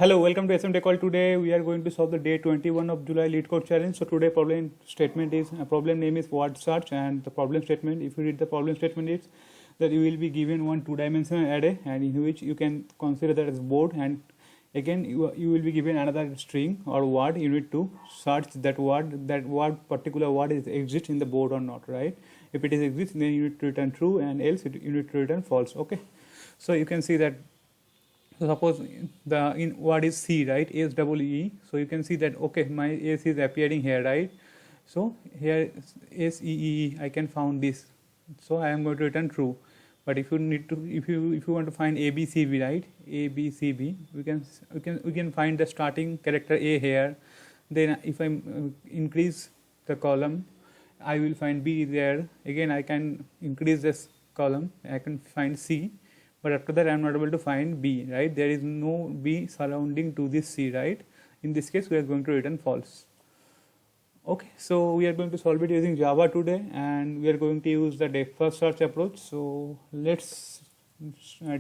Hello, welcome to SM Tech Call. Today we are going to solve the day 21 of July Lead Code Challenge. So today problem statement is problem name is word search, and the problem statement, if you read the problem statement, is that you will be given one two-dimensional array, and in which you can consider that as board, and again you will be given another string or word. You need to search that word particular word is exists in the board or not, right? If it is exists, then you need to return true, and else you need to return false. Okay, so you can see that. So suppose the in what is C, right? S double E. So you can see that okay, my S is appearing here, right? So here S E E I can found this. So I am going to return true. But if you need to, if you want to find A B C B, right? A B C B, we can find the starting character A here. Then if I increase the column, I will find B there. Again I can increase this column. I can find C. But after that I am not able to find B, right? There is no B surrounding to this C, right? In this case we are going to return false. Okay, so we are going to solve it using Java today, and we are going to use the depth first search approach. So let's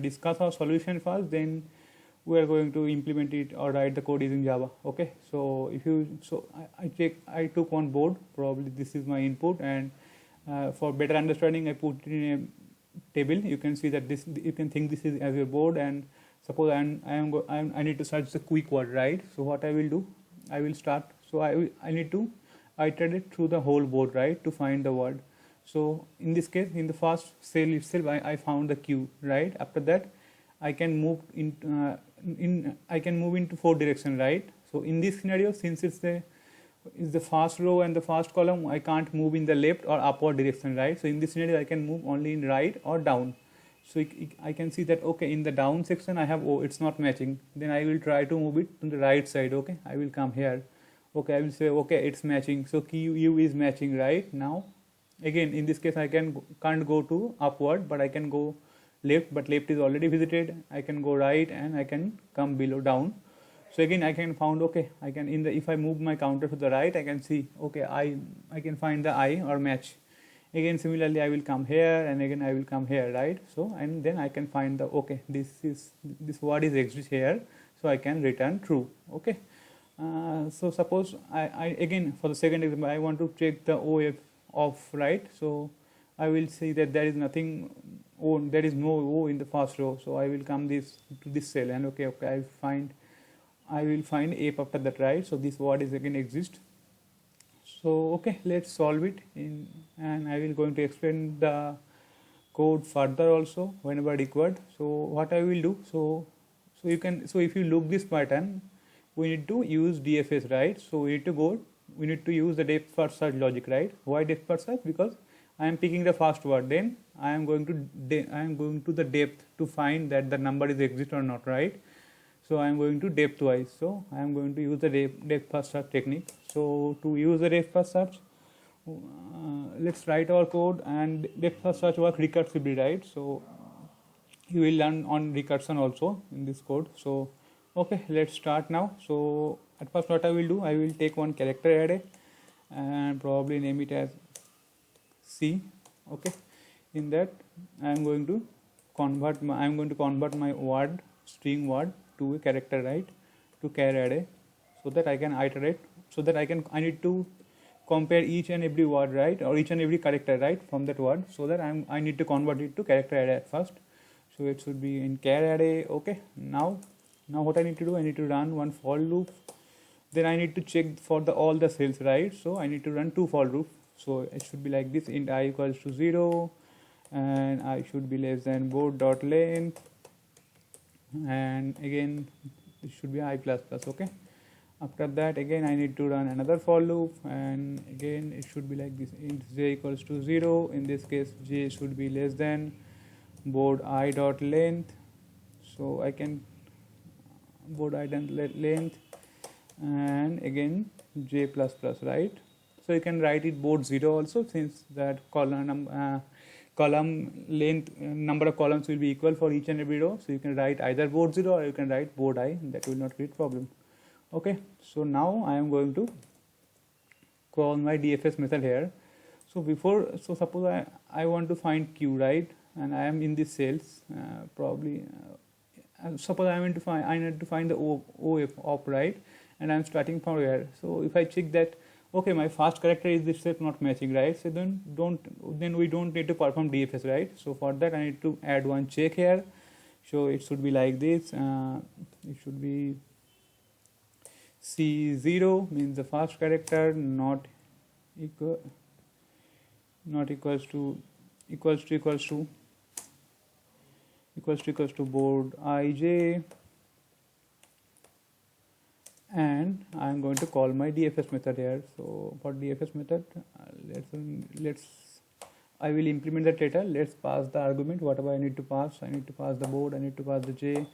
discuss our solution first, then we are going to implement it or write the code using Java. Okay, so if you I took one board, probably this is my input, and for better understanding I put it in a table. You can see that this, you can think this is as your board, and suppose I need to search the quick word, right? So what I will do, I will start. So I need to iterate through the whole board, right, to find the word. So in this case, in the first cell itself, I found the Q, right? After that, I can move I can move into 4 direction, right? So in this scenario, since it's the first row and the first column, I can't move in the left or upward direction, right? So in this scenario I can move only in right or down. So I can see that okay, in the down section I have it's not matching. Then I will try to move it to the right side. Okay, I will come here. Okay, I will say okay, it's matching. So Q is matching, right? Now again in this case I can't go to upward, but I can go left, but left is already visited. I can go right, and I can come below down. So again I can found okay, I can if I move my counter to the right, I can see okay, I can find the I or match. Again similarly I will come here, and again I will come here, right? So and then I can find the okay, this word is exist here, so I can return true. Okay, so suppose I again for the second example I want to check the OF off, right? So I will see that there is nothing O, there is no O in the first row. So I will come to this cell, and okay, I will find A after that, right? So this word is again exist. So okay, let's solve it and I will going to explain the code further also whenever required. So what I will do, so if you look this pattern, we need to use DFS, right? So we need to use the depth first search logic, right? Why depth first search? Because I am picking the first word, then I am going to the depth to find that the number is exist or not, right? So I am going to depth wise. So I am going to use the depth first search technique. So to use the depth first search, let's write our code, and depth first search work recursively, right? So you will learn on recursion also in this code. So okay, let's start now. So at first what I will do, I will take one character array and probably name it as C. Okay, in that I am going to convert my word, string word, to a character, right, to char array, so that I can iterate, so that I need to compare each and every word, right, or each and every character, right, from that word, so that I need to convert it to character array at first. So it should be in char array. Okay, now what I need to do, I need to run one for loop, then I need to check for all the cells, right? So I need to run 2 for loop. So it should be like this: int I equals to 0, and I should be less than board dot length, and again it should be I plus plus. Okay, after that again I need to run another for loop, and again it should be like this: int j equals to 0. In this case j should be less than board I dot length. So I can board I dot length, and again j plus plus, right? So you can write it board 0 also, since that column length, number of columns will be equal for each and every row. So you can write either board 0 or you can write board I. That will not create problem. Okay, so now I am going to call my DFS method here. So suppose I want to find Q, right, and I am in this cells, probably suppose I need to find the op, right, and I'm starting from here. So if I check that, okay, my first character is itself not matching, right, so then we don't need to perform DFS, right? So for that I need to add one check here. So it should be like this. It should be C0 means the first character not equals to board ij, and I'm going to call my DFS method here. So for DFS method, let's I will implement the data. Let's pass the argument whatever I need to pass. I need to pass the board, I need to pass the j,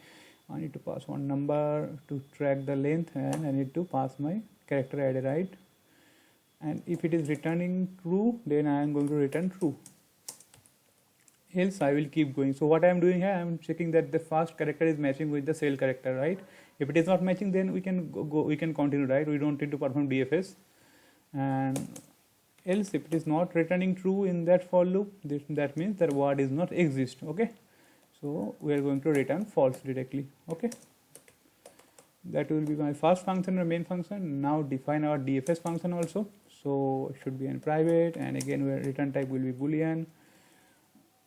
I need to pass one number to track the length, and I need to pass my character array, right? And if it is returning true, then I am going to return true, else I will keep going. So what I am doing here, I am checking that the first character is matching with the cell character, right? If it is not matching, then we can we can continue, right? We don't need to perform DFS. And else if it is not returning true in that for loop, that means that word is not exist. Okay, so we are going to return false directly. Okay, that will be my first function or main function. Now define our DFS function also. So it should be in private, and again where return type will be boolean.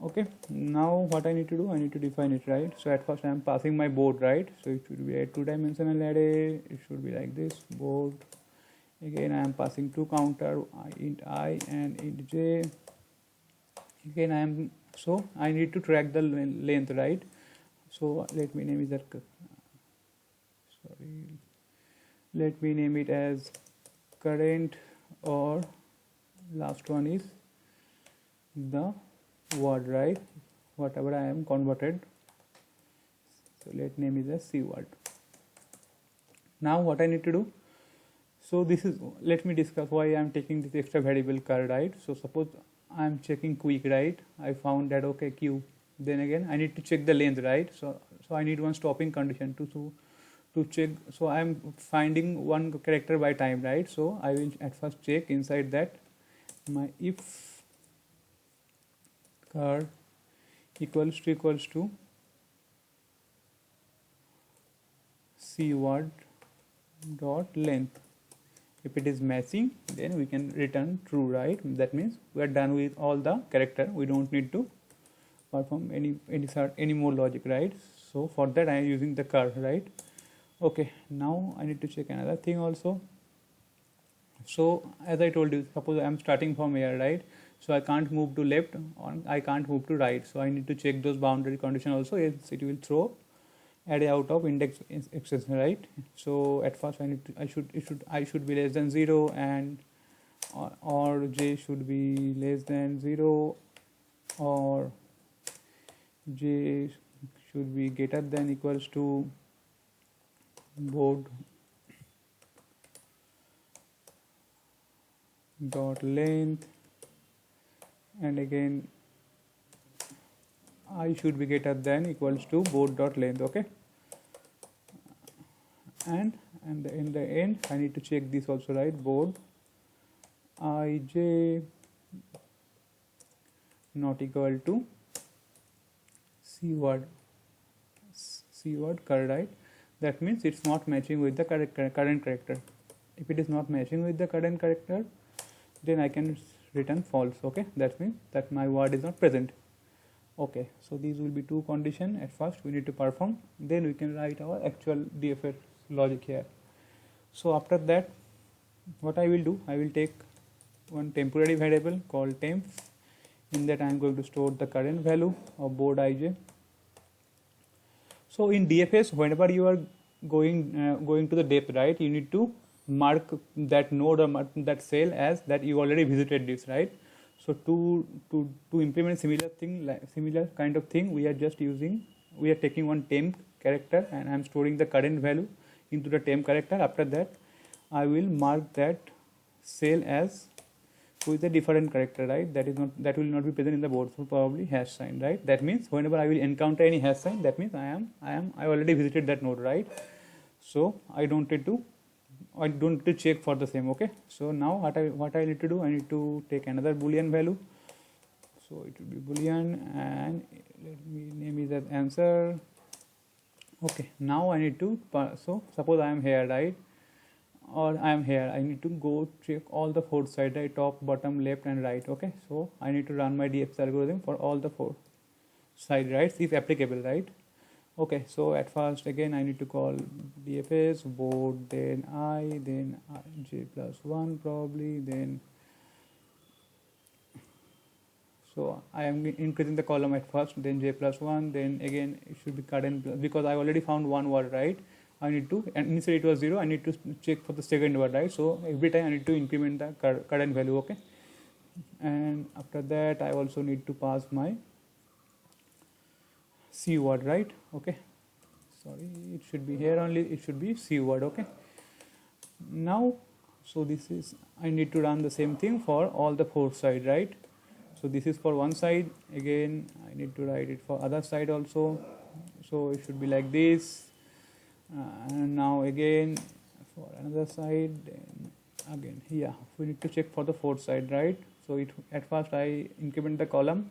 Okay, now what I need to do, I need to define it, right? So at first I am passing my board, right? So it should be a 2-dimensional array. It should be like this, board. Again I am passing two counter, int I and int j. Again I need to track the length, right? So let me name it let me name it as current, or last one is the word, right? Whatever I am converted. So let name is a C word. Now what I need to do, so this is, let me discuss why I am taking this extra variable cur, right? So suppose I am checking quick, right? I found that okay q, then again I need to check the length, right? So I need one stopping condition to check. So I am finding one character by time, right? So I will at first check inside that my if cur equals to C word dot length. If it is matching, then we can return true, right? That means we are done with all the character. We don't need to perform any more logic, right? So for that I am using the cur, right? Okay, now I need to check another thing also. So as I told you, suppose I am starting from here, right? So I can't move to left, or I can't move to right. So I need to check those boundary condition also, else it will throw array out of index exception, right? So at first I should be less than 0, and or j should be less than 0, or j should be greater than equals to board dot length, and again I should be greater than equals to board dot length. Okay, and in the end I need to check this also, right? Board ij not equal to c word cur, right? That means it's not matching with the current character. If it is not matching with the current character, then I can return false. Okay, that means that my word is not present. Okay, so these will be two conditions at first we need to perform, then we can write our actual DFS logic here. So after that, what I will do, I will take one temporary variable called temp. In that I am going to store the current value of board ij. So in DFS, whenever you are going to the depth, right, you need to mark that node or mark that cell as that you already visited this, right? So to implement similar kind of thing, we are taking one temp character, and I am storing the current value into the temp character. After that, I will mark that cell as with a different character, right? That will not be present in the board, so probably hash sign, right? That means whenever I will encounter any hash sign, that means I already visited that node, right? So I don't need to check for the same. Okay, so now what I need to do, I need to take another boolean value. So it will be boolean, and let me name it as answer, Okay, now I need to so suppose I am here, right, or I am here. I need to go check all the four sides, right, top, bottom, left, and right. Okay, so I need to run my DFS algorithm for all the four side, right, if applicable, right. Okay, so at first again I need to call DFS board, then j plus 1 probably, then so I am increasing the column at first, then j plus 1, then again it should be current, because I already found one word, right. I need to, and initially it was 0, I need to check for the second word, right. So every time I need to increment the current value. Okay, and after that I also need to pass my C word, right. Okay, sorry, it should be here only, it should be C word. Okay, now so this is, I need to run the same thing for all the four side, right. So this is for one side, again I need to write it for other side also, so it should be like this. And now again for another side, then again here we need to check for the fourth side, right. So it, at first I increment the column,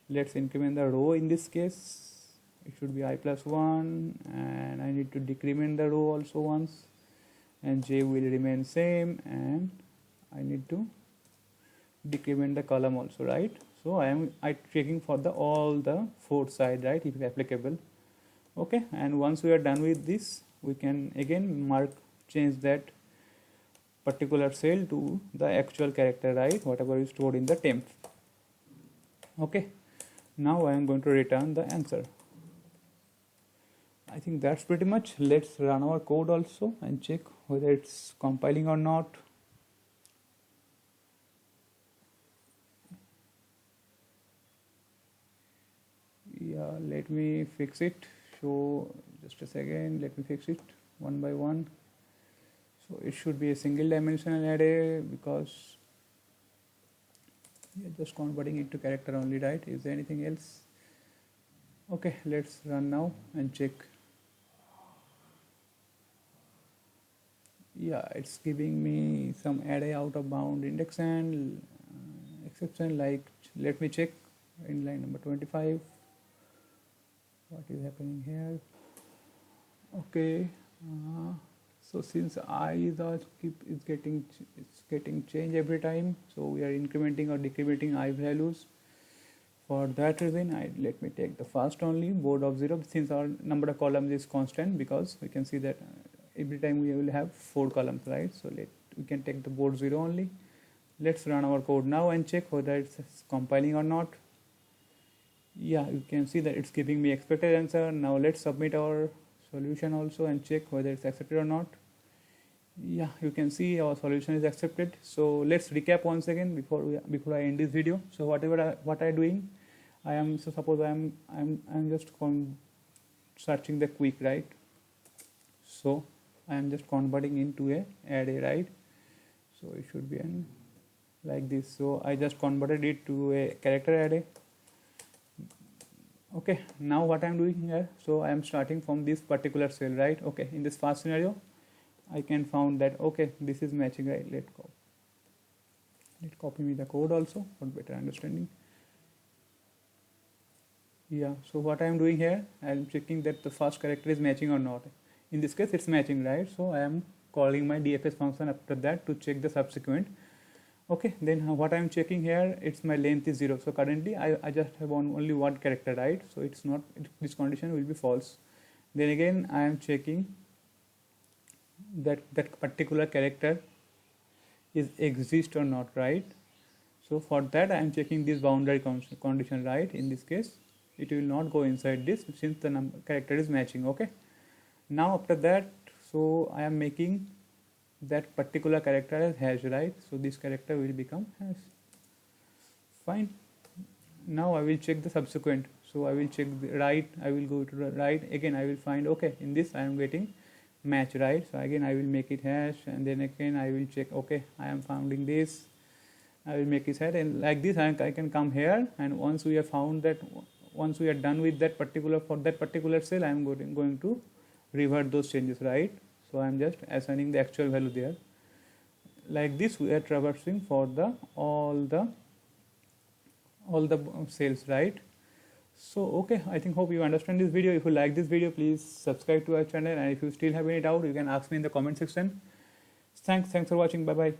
let's increment the row. In this case it should be I plus 1, and I need to decrement the row also once, and j will remain same, and I need to decrement the column also, right. So I checking for the all the four side, right, if applicable. Okay, and once we are done with this, we can again change that particular cell to the actual character, right, whatever is stored in the temp. Okay, now I am going to return the answer. I think that's pretty much. Let's run our code also and check whether it's compiling or not. Yeah, let me fix it. So just a second, let me fix it one by one. So it should be a single dimensional array, because we are just converting it to character only, right. Is there anything else? Okay, let's run now and check. Yeah, it's giving me some array out of bound index and exception, like, let me check in line number 25 what is happening here. Okay, so since I is getting change every time, so we are incrementing or decrementing I values. For that reason, let me take the first only, board of 0, since our number of columns is constant, because we can see that every time we will have 4 columns, right. So we can take the board 0 only. Let's run our code now and check whether it's compiling or not. Yeah, you can see that it's giving me expected answer. Now let's submit our solution also and check whether it's accepted or not. Yeah, you can see our solution is accepted. So let's recap once again before I end this video. So what I doing, I am, so suppose I'm just searching the quick, right. So I am just converting into a array, right. So it should be like this. So I just converted it to a character array. Okay, now what I'm doing here, so I am starting from this particular cell, right. Okay, in this first scenario I can found that, okay, this is matching, right. Let copy me the code also for better understanding. Yeah, so what I am doing here, I am checking that the first character is matching or not. In this case it's matching, right. So I am calling my DFS function after that to check the subsequent. Okay, then what I am checking here, it's my length is 0. So currently I just have only one character, right. So it's not, this condition will be false. Then again I am checking that particular character is exist or not, right. So for that I am checking this boundary condition, right. In this case it will not go inside this, since the character is matching. Okay, now after that, so I am making that particular character as hash, right. So this character will become hash. Fine. Now I will check the subsequent. So I will check the right, I will go to the right, again I will find, okay, in this I am getting match, right. So again I will make it hash, and then again I will check, okay, I am finding this, I will make it hash, and like this I can come here, and once we have found that, once we are done with that particular, for that particular cell, I am going to revert those changes, right. So I am just assigning the actual value there. Like this we are traversing for the all the cells, right. So okay, I think hope you understand this video. If you like this video, please subscribe to our channel, and if you still have any doubt, you can ask me in the comment section. Thanks for watching. Bye bye.